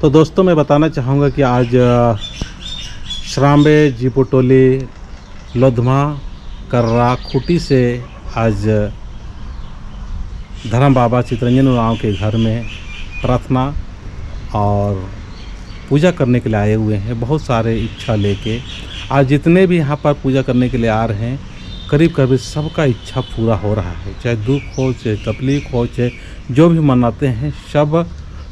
तो दोस्तों मैं बताना चाहूँगा कि आज श्राम्बे जीपोटोली लोधमा कर्रा खूटी से आज धर्म बाबा चितरंजन उरांव के घर में प्रार्थना और पूजा करने के लिए आए हुए हैं। बहुत सारे इच्छा लेके आज जितने भी यहाँ पर पूजा करने के लिए आ रहे हैं करीब करीब सबका इच्छा पूरा हो रहा है। चाहे दुख हो, चाहे तकलीफ हो, चाहे जो भी मनाते हैं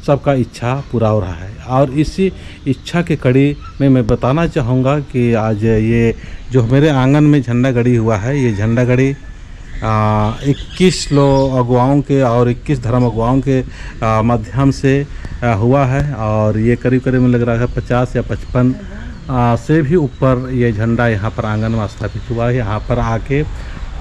सबका इच्छा पूरा हो रहा है। और इसी इच्छा के कड़ी में मैं बताना चाहूँगा कि आज ये जो मेरे आंगन में झंडा गड़ी हुआ है, ये झंडा गड़ी 21 लोग अगुवाओं के और 21 धर्म अगुवाओं के माध्यम से हुआ है। और ये करीब करीब में लग रहा है 50 या 55 से भी ऊपर ये झंडा यहाँ पर आंगन में स्थापित हुआ है। यहाँ पर आके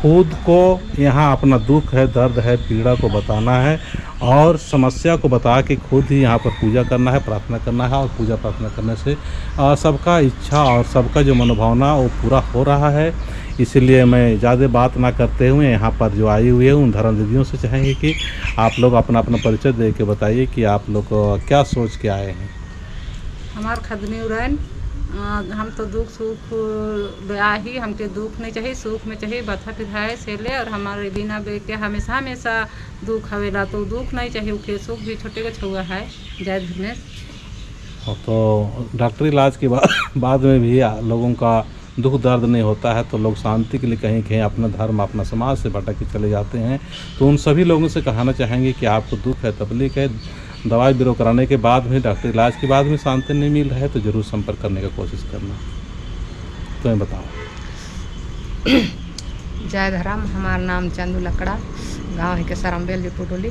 खुद को यहाँ अपना दुख है, दर्द है, पीड़ा को बताना है और समस्या को बता के खुद ही यहाँ पर पूजा करना है, प्रार्थना करना है। और पूजा प्रार्थना करने से सबका इच्छा और सबका जो मनोभावना वो पूरा हो रहा है। इसलिए मैं ज़्यादा बात ना करते हुए यहाँ पर जो आई हुई है उन धर्म दीदियों से चाहेंगे कि आप लोग अपना अपना परिचय दे के बताइए कि आप लोग क्या सोच के आए हैं। हमार खदनी उड़ैन हम तो दुख सुख बया ही, हमके दुख नहीं चाहिए, सुख में चाहिए बथा फिराए से ले। और हमारे बिना बे के हमेशा हमेशा दुख हवेला, तो दुख नहीं चाहिए, उके सुख भी छोटे का छुआ है। जय धर्मेश। तो डॉक्टरी इलाज के बाद में भी लोगों का दुख दर्द नहीं होता है तो लोग शांति के लिए कहीं कहीं अपना धर्म अपना समाज से भटक के चले जाते हैं। तो उन सभी लोगों से कहना चाहेंगे कि आपको दुख है, तकलीफ है, दवाई बिरो कराने के बाद में, डॉक्टर इलाज के बाद में शांति नहीं मिल रहा है तो ज़रूर संपर्क करने का कोशिश करना। तो मैं बताओ। जय धर्म। हमारा नाम चंदू लकड़ा, गांव है के सरम्बेल जीपोटोली।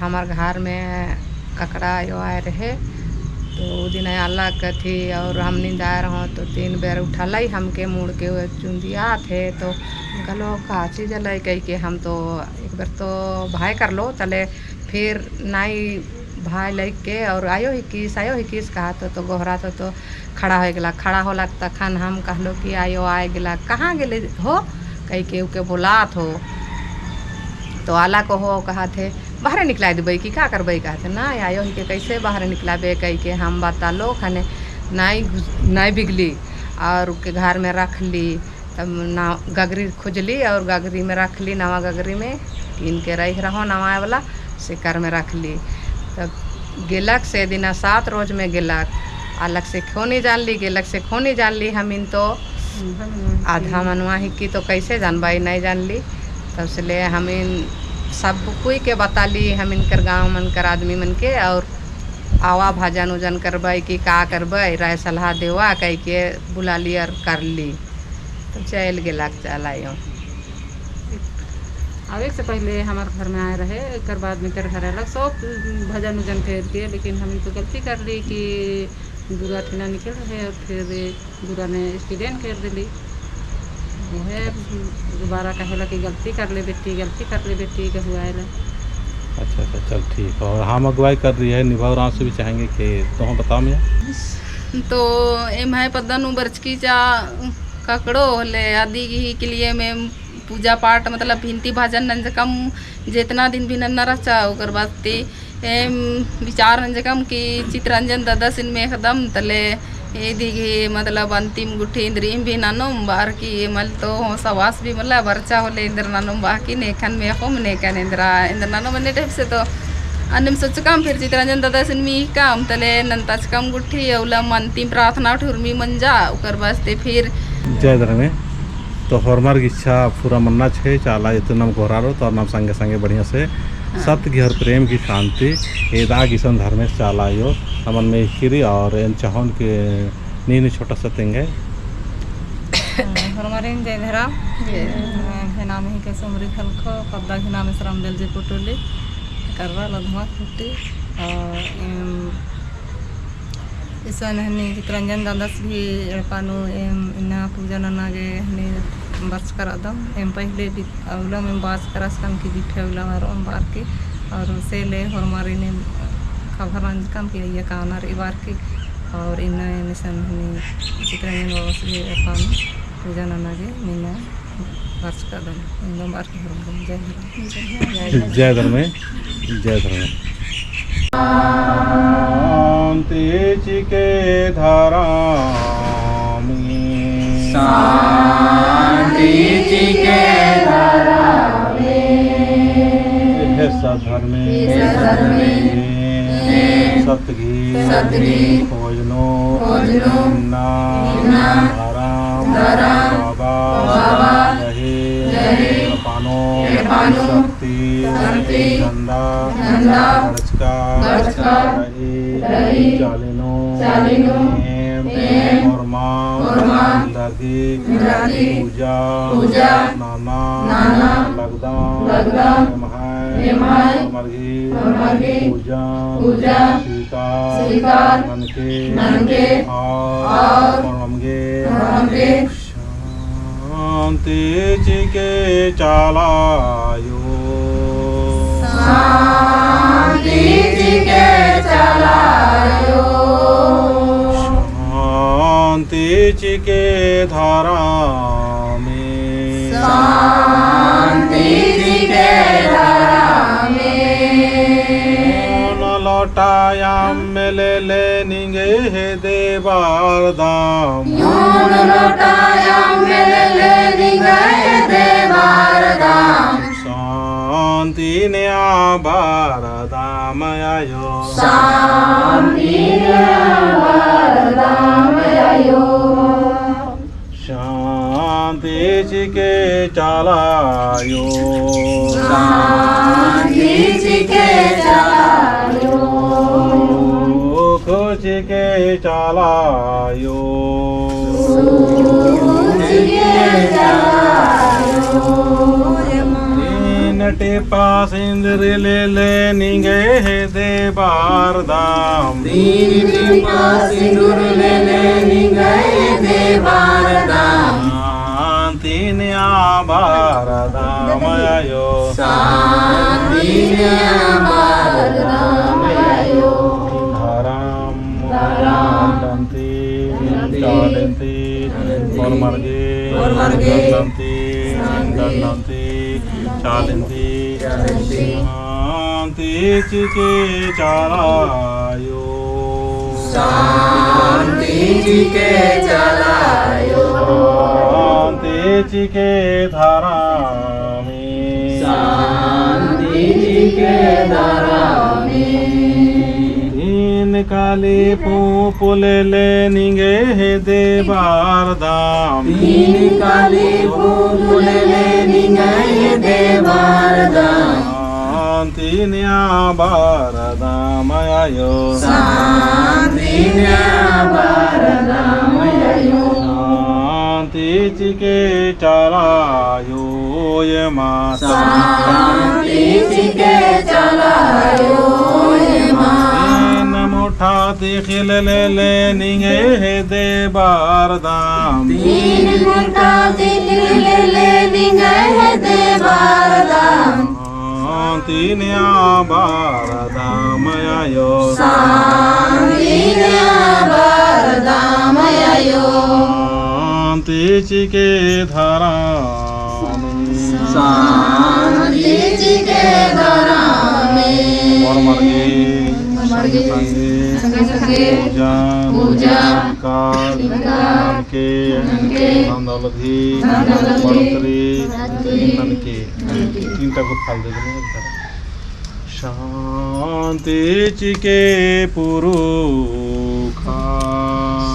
हमारे घर में ककड़ा यो आए रहे तो दिन अल्लाह का थी और हम नींद आए रहो तो 3 बेर उठल हमके मुड़ के चुंदिया थे तो गलो का चीज लै कह के हम तो एक बार तो भाई कर लो चले, फिर नाई भाई ले के और आयो ही किस कहा तो गोहरा तो खड़ा हो गला। खड़ा होला तखन हम कहलो कि आयो आए गला, कहाँ गेले हो कह के उके बोलात हो तो आला को हो कहा थे बाहर निकला देबै कि का करबै, कहते ना आयो ही के कैसे बाहर निकलाबे कह के हम बतालो खने नाई बिगली और उके घर में रख ली। तब ना गगरी खोजली और गगरी में रख ली, नवा गगरी में कीन के रह रहो नवा वाला सिकर में रख ली। तब गेलक से दिन 7 रोज में गेलक, अलग से खोनी जान ली, गेलक से खोनी जान ली। हम इन तो आधा मनवा ही की तो कैसे जानबाई नहीं जान ली। तब से ले हम इन सब कोई के बता ली, हम इनकर गाँव मन कर आदमी मन के और आवा भाजन उजन करबै कि का करबै, राय सलाह देवा कह के बुला ली और कर ली। तो चल गेलक चल आयो। आवे से पहले हमारे घर में आए रहे, एक बाद में तेरे घर अलग सब भजन उजन फेर के, लेकिन हम तो गलती कर ली कि बुरा ठिना निकल रहे और फिर बुरा ने एक्सीडेंट कर दिली। वो है दोबारा कहेला कि गलती कर ले बेटी के हुआ है। अच्छा चल ठीक। और हम अगुवाई कर रही है निभाव राव से भी चाहेंगे कि तुम बताओ मैं तो एम है पदन बरच की जा ककड़ो ले आदि के लिए मैं पूजा पाठ मतलब भिनती भाजन नंज कम जितना दिन भी न रचा ओकर बाद विचार नंज कम कि चितरंजन दादा सिन में एकदम तले ये दिघी मतलब अंतिम गुठी इंद्रीम भी नानुम बार की मल तो सवास भी मतलब बरचा होले इंद्र नानुम बाकी नेखन में को नेकन इंद्र नानुम ने टाइप से तो अन्यम सोच कम फिर चितरंजन दादा सिन मी काम तले नंताच कम गुठी औलम अंतिम प्रार्थना ठुरमी मंजा ओकर वास्ते फिर जय धर्मे। तो हमार इच्छा पूरा मन्ना छे चाला इतना गोहरारो तो नाम संगे संगे बढ़िया से सत्य की और प्रेम की शांति एदा किसन धर्मेश चालायो हमन में खीरी और इन चाहन के नीन छोटा सा तेंगे हमारे जय धर्म है नाम ही कैसे उमरी खलखो पद्दा के नाम सरम्बेल जीपोटोली करवा लोधमा खूटी और इस हनी चितरंजन दादास भी पानु इना पूजा नागे हनी बर्च कर दम एम पहले अवला में बास करस कम की बिठे अवला मारो बार की और से ले हमारी ने खबर कम की ये कानर इबार की और इन निशन हनी चितरंजन बाबा से पानु पूजा नागे मीना बर्च कर दम इन बार की जय धर्म जय धर्म। शांति चिके धारा में शांति चिके धारा हे सधर्मे सतगी भोजनो नाम बाबा रहे पानो शक्ति गंदा गड़चका रही चालिनो और माँ पूजा नाना लगदा मर्गी पूजा स्वीकार ननके और ममगे शांति चिके चालायो शांति चिके चलायो शांति चिके धारा में शांति चिके धारा न लौटायाम मिले ले निगे हे देवार दाम यून लौटाया मिले निगय देवार दाम शांति ने आभार दाम आयो शांति दाम आयो शांति चिके चालायो शांति चिके चलायो सुख चिके चालायो तीन टिपा सिंदूर ले ले निगे हे देवार दाम तीन टिपा सिंदूर ले ले निगय देवार दाम शांति ने आभार दाम आयो शांति आभार दाम आयो धाराम दंती चालंती और मर्गे दंती चालंती शांति चिके चालायो शांति चिके चलायो शांति चिके धारा में शांति चिके धारा दीन काली पुले ले निगे हे देवार दाम तीन काली फूल ले निगय देवार दाम शांति ने आभार दाम आयो शांति आभार दाम आयो शांति चिके चालायो ये माता शांति चिके चलायो ये माँ मुठा खिल ले ले निगे हे देवार दाम तीन मुठा ले ले निगय देवार दाम शांति ने आभार दाम आयो शांति आभार दाम आयो शांति चिके धारा शांति चिके धारा और मर्गे पूजा के नंदौलधी बढ़ोतरी ननके तीनटा को फाल दे शांति चिके पुरुखा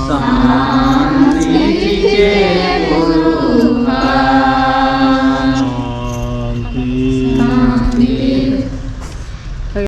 शांति चिके पुरुखा शांति